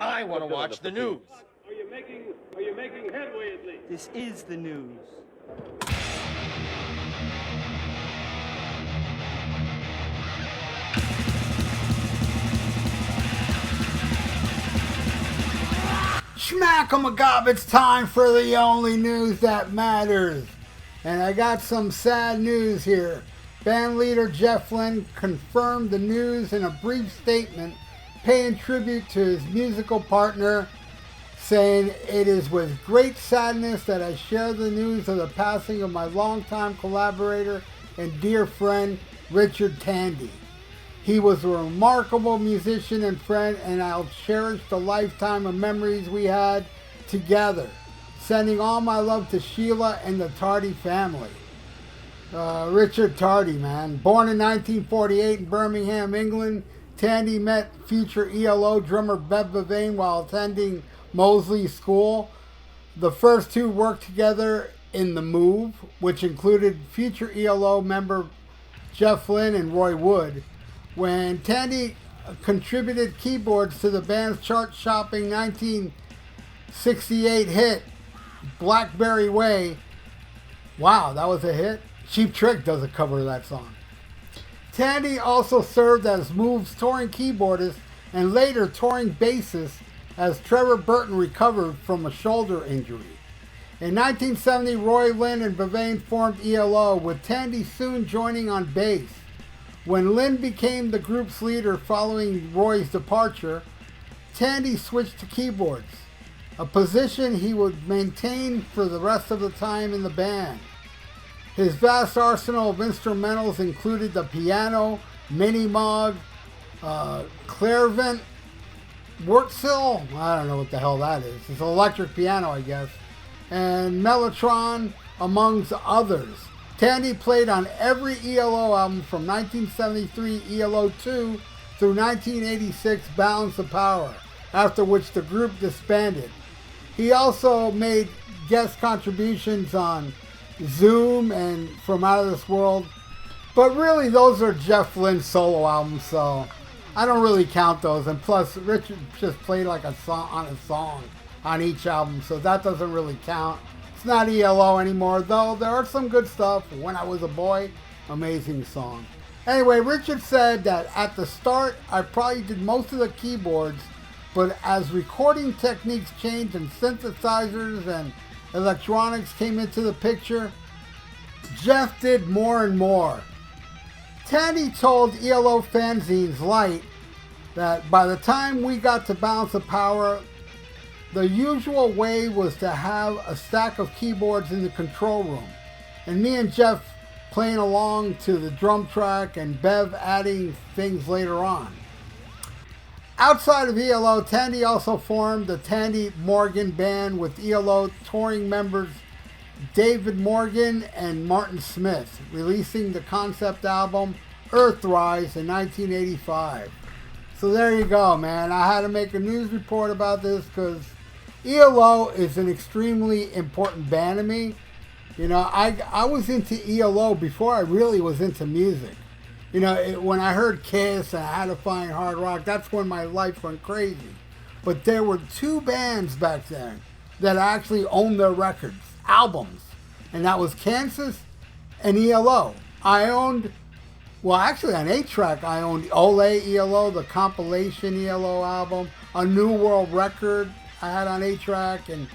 I want to watch the news. Are you making headway at least? This is the news. Smack 'em a gob, it's time for the only news that matters. And I got some sad news here. Band leader Jeff Lynne confirmed the news in a brief statement, paying tribute to his musical partner, saying, "It is with great sadness that I share the news of the passing of my longtime collaborator and dear friend, Richard Tandy. He was a remarkable musician and friend, and I'll cherish the lifetime of memories we had together. Sending all my love to Sheila and the Tardy family." Richard Tardy, man. Born in 1948 in Birmingham, England, Tandy met future ELO drummer Bev Vavain while attending Moseley School. The first two worked together in The Move, which included future ELO member Jeff Lynne and Roy Wood. When Tandy contributed keyboards to the band's chart-shopping 1968 hit, Blackberry Way. Wow, that was a hit. Cheap Trick does a cover of that song. Tandy also served as Move's touring keyboardist and later touring bassist as Trevor Burton recovered from a shoulder injury. In 1970, Roy Lynne and Vavain formed ELO, with Tandy soon joining on bass. When Lynne became the group's leader following Roy's departure, Tandy switched to keyboards, a position he would maintain for the rest of the time in the band. His vast arsenal of instrumentals included the piano, mini Moog, clairvent, Wurtzel, I don't know what the hell that is. It's an electric piano, I guess, and Mellotron, amongst others. Tandy played on every ELO album from 1973 ELO 2 through 1986 Balance of Power, after which the group disbanded. He also made guest contributions on Zoom and From Out of This World, but really those are Jeff Lynne's solo albums, so I don't really count those. And plus, Richard just played like a song on each album, so that doesn't really count. It's not ELO anymore, though there are some good stuff. When I Was a Boy, amazing song. Anyway, Richard said that at the start, I probably did most of the keyboards, but as recording techniques changed and synthesizers and electronics came into the picture, Jeff did more and more. Tandy told ELO fanzines Light that by the time we got to Balance of Power, the usual way was to have a stack of keyboards in the control room, and me and Jeff playing along to the drum track and Bev adding things later on. Outside of ELO, Tandy also formed the Tandy Morgan Band with ELO touring members David Morgan and Martin Smith, releasing the concept album Earthrise in 1985. So there you go, man. I had to make a news report about this because ELO is an extremely important band to me. You know, I was into ELO before I really was into music. You know, when I heard Kiss and I had to find hard rock, that's when my life went crazy. But there were two bands back then that actually owned their records, albums. And that was Kansas and ELO. I owned, well, actually on 8-track, I owned Ole ELO, the compilation ELO album, A New World record I had on 8-track, and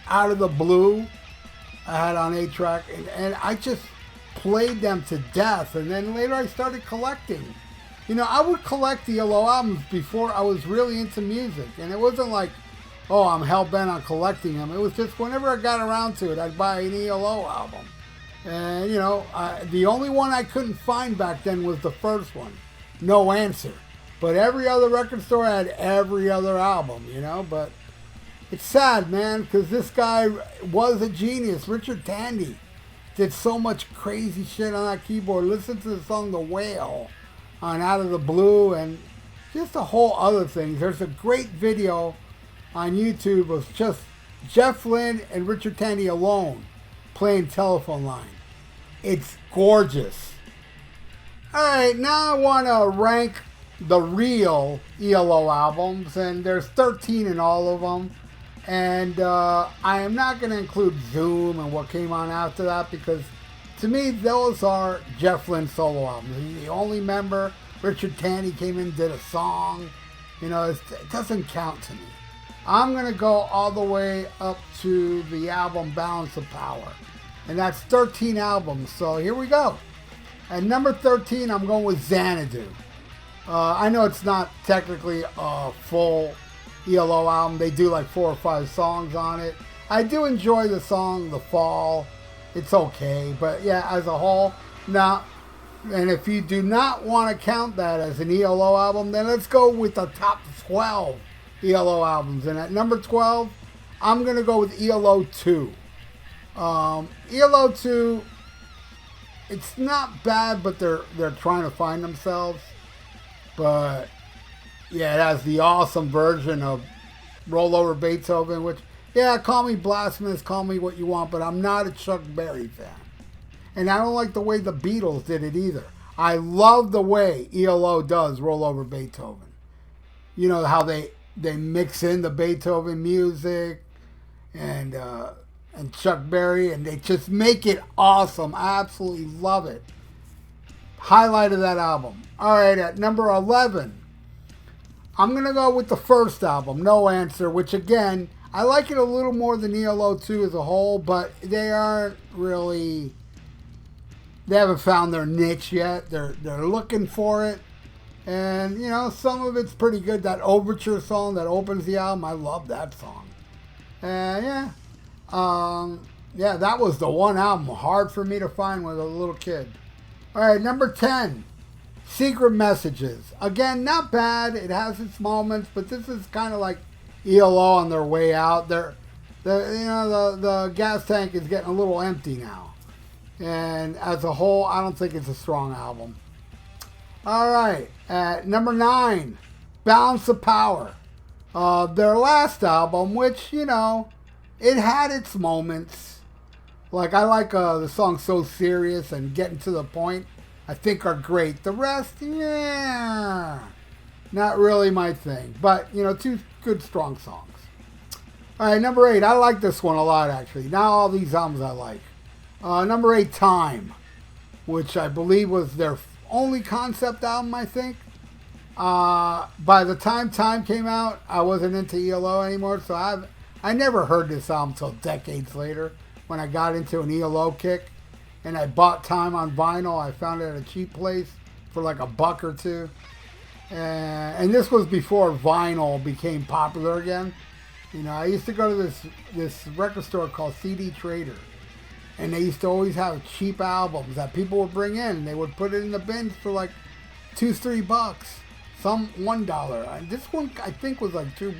Out of the Blue I had on 8-track. And I just played them to death, and then later I started collecting. You know, I would collect the ELO albums before I was really into music, and it wasn't like, oh, I'm hell-bent on collecting them. It was just whenever I got around to it, I'd buy an ELO album. And, you know, the only one I couldn't find back then was the first one, No Answer. But every other record store had every other album, you know, but it's sad, man, because this guy was a genius. Richard Tandy did so much crazy shit on that keyboard. Listen to the song The Whale on Out of the Blue and just a whole other things. There's a great video on YouTube of just Jeff Lynne and Richard Tandy alone playing Telephone Line. It's gorgeous. Alright, now I want to rank the real ELO albums, and there's 13 in all of them. And I am not going to include Zoom and what came on after that, because to me, those are Jeff Lynne's solo albums. He's the only member. Richard Tandy came in and did a song. You know, it doesn't count to me. I'm going to go all the way up to the album Balance of Power. And that's 13 albums. So here we go. At number 13, I'm going with Xanadu. I know it's not technically a full ELO album. They do like 4 or 5 songs on it. I do enjoy the song The Fall. It's okay. But yeah, as a whole, now, and if you do not want to count that as an ELO album, then let's go with the top 12 ELO albums. And at number 12, I'm going to go with ELO 2. ELO 2, it's not bad, but they're trying to find themselves. But yeah, it has the awesome version of Roll Over Beethoven, which, yeah, call me blasphemous, call me what you want, but I'm not a Chuck Berry fan. And I don't like the way the Beatles did it either. I love the way ELO does Roll Over Beethoven. You know, how they mix in the Beethoven music and Chuck Berry, and they just make it awesome. I absolutely love it. Highlight of that album. All right, at number 11, I'm going to go with the first album, No Answer, which again, I like it a little more than ELO 2 as a whole, but they aren't really, they haven't found their niche yet. They're looking for it. And, you know, some of it's pretty good. That Overture song that opens the album, I love that song. And yeah, that was the one album hard for me to find when I was a little kid. All right, number 10, Secret Messages. Again, not bad. It has its moments, but this is kind of like ELO on their way out. The gas tank is getting a little empty now. And as a whole, I don't think it's a strong album. All right, at number 9, Balance of Power. Their last album, which, you know, it had its moments. Like, I like the song So Serious and Getting to the Point, I think are great. The rest, yeah, not really my thing. But, you know, 2 good, strong songs. All right, number 8, I like this one a lot, actually. Not all these albums I like. Number 8, Time, which I believe was their only concept album, I think. By the time Time came out, I wasn't into ELO anymore, so I never heard this album until decades later when I got into an ELO kick, and I bought Time on vinyl. I found it at a cheap place for like $1 or $2. And this was before vinyl became popular again. You know, I used to go to this record store called CD Trader, and they used to always have cheap albums that people would bring in. They would put it in the bins for like $2-3, some $1. And this one I think was like $2.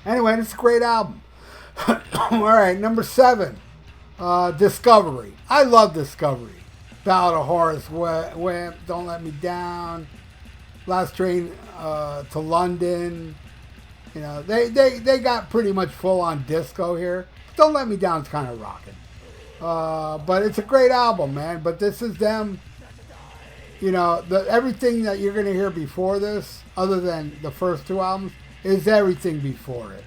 Anyway, it's a great album. All right, number 7, Discovery. I love Discovery. Ballad of Horace Wimp, Don't Let Me Down, Last Train to London. You know, they got pretty much full on disco here. Don't Let Me Down's kind of rocking. But it's a great album, man. But this is them. You know, everything that you're going to hear before this, other than the first 2 albums, is everything before it.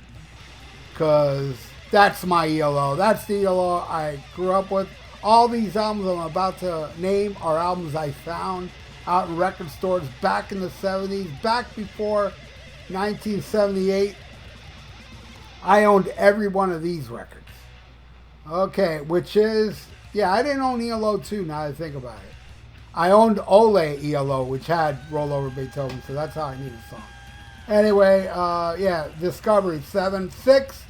Because that's my ELO. That's the ELO I grew up with. All these albums I'm about to name are albums I found out in record stores back in the 70s, back before 1978. I owned every one of these records. Okay, which is, yeah, I didn't own ELO 2 now that I think about it. I owned Ole ELO, which had Roll Over Beethoven, so that's how I knew the song. Anyway, yeah, Discovery 7. 6,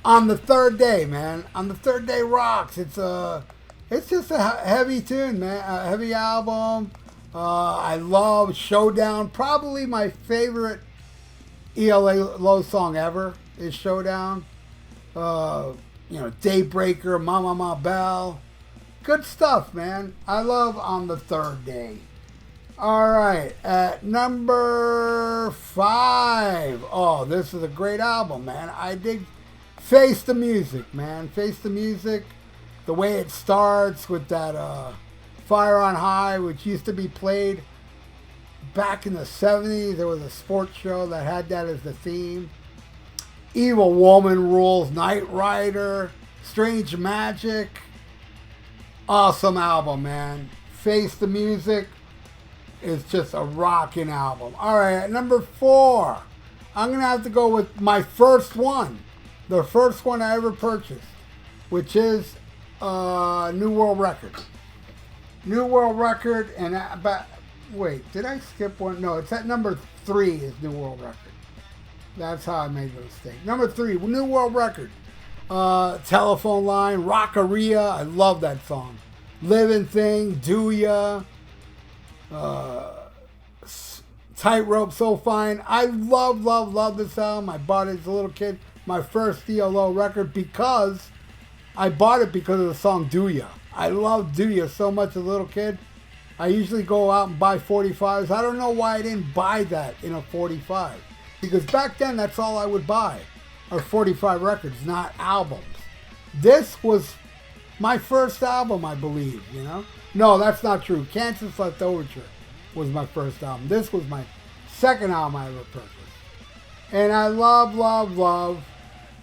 On the Third Day, man. On the Third Day rocks. It's just a heavy tune, man. A heavy album. I love Showdown. Probably my favorite ELO song ever is Showdown. You know, Daybreaker, Mama Ma Bell. Good stuff, man. I love On the Third Day. All right, at number 5. Oh, this is a great album, man. I dig Face the Music, man. Face the Music. The way it starts with that Fire on High, which used to be played back in the 70s, there was a sports show that had that as the theme. Evil Woman Rules, Knight Rider, Strange Magic. Awesome album, man. Face the Music is just a rocking album. All right, at number 4, I'm going to have to go with my first one. The first one I ever purchased, which is New World Record. New World Record, and wait, did I skip one? No, it's at number 3 is New World Record. That's how I made the mistake. Number 3, New World Record. Telephone Line, Rockaria, I love that song. Living Thing, Do Ya, Tightrope, So Fine. I love this album. I bought it as a little kid. My first ELO record because I bought it because of the song Do Ya. I love Do Ya so much as a little kid. I usually go out and buy 45s. I don't know why I didn't buy that in a 45. Because back then, that's all I would buy are 45 records, not albums. This was my first album, I believe, you know? No, that's not true. Kansas Left Overture was my first album. This was my second album I ever purchased. And I love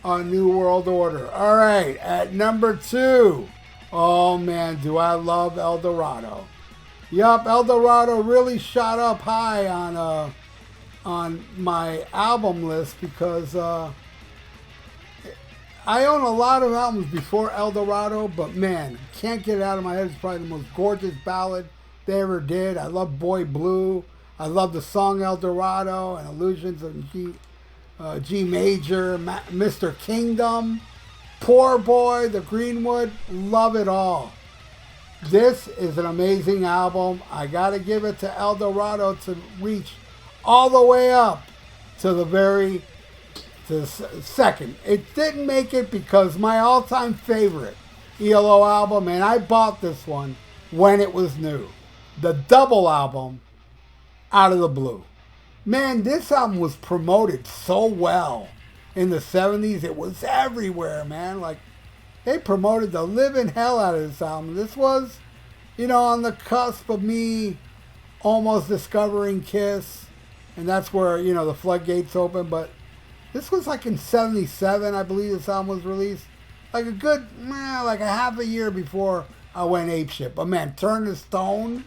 A New World Order. All right, at number 2. Oh, man, do I love El Dorado. Yup, El Dorado really shot up high on my album list because I own a lot of albums before El Dorado, but man, can't get it out of my head. It's probably the most gorgeous ballad they ever did. I love Boy Blue. I love the song El Dorado and Illusions of G Major, Mr. Kingdom, Poor Boy, The Greenwood. Love it all. This is an amazing album. I got to give it to El Dorado to reach all the way up to the second. It didn't make it because my all-time favorite ELO album, and I bought this one when it was new, the double album, Out of the Blue. Man, this album was promoted so well in the 70s. It was everywhere, man. Like, they promoted the living hell out of this album. This was, you know, on the cusp of me almost discovering Kiss. And that's where, you know, the floodgates open. But this was like in 77, I believe this album was released. Like a good, like a half a year before I went apeshit. But man, Turn the Stone,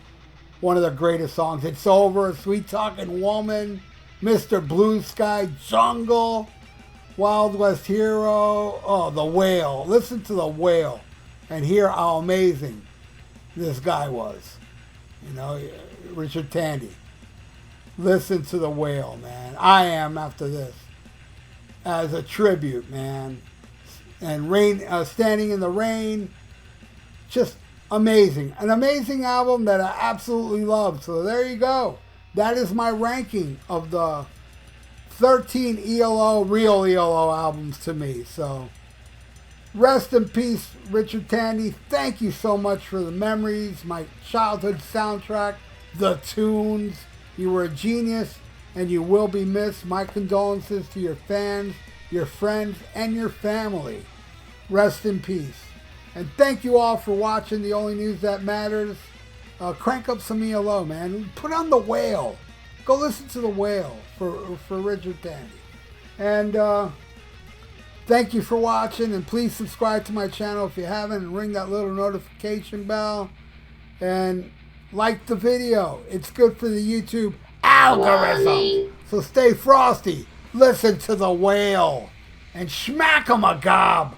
one of the greatest songs. It's Over, Sweet Talking Woman, Mr. Blue Sky, Jungle, Wild West Hero, oh, The Whale. Listen to The Whale and hear how amazing this guy was. You know, Richard Tandy. Listen to The Whale, man. I Am after this. As a tribute, man. And Standing in the Rain. Just amazing. An amazing album that I absolutely love. So there you go. That is my ranking of the 13 real ELO albums to me. So rest in peace, Richard Tandy. Thank you so much for the memories, my childhood soundtrack, the tunes. You were a genius, and you will be missed. My condolences to your fans, your friends, and your family. Rest in peace. And thank you all for watching The Only News That Matters. Crank up some ELO, man. Put on The Whale. Go listen to The Whale for Richard Tandy. And thank you for watching, and please subscribe to my channel if you haven't, and ring that little notification bell. And like the video. It's good for the YouTube algorithm. So stay frosty. Listen to The Whale. And smack 'em a gob.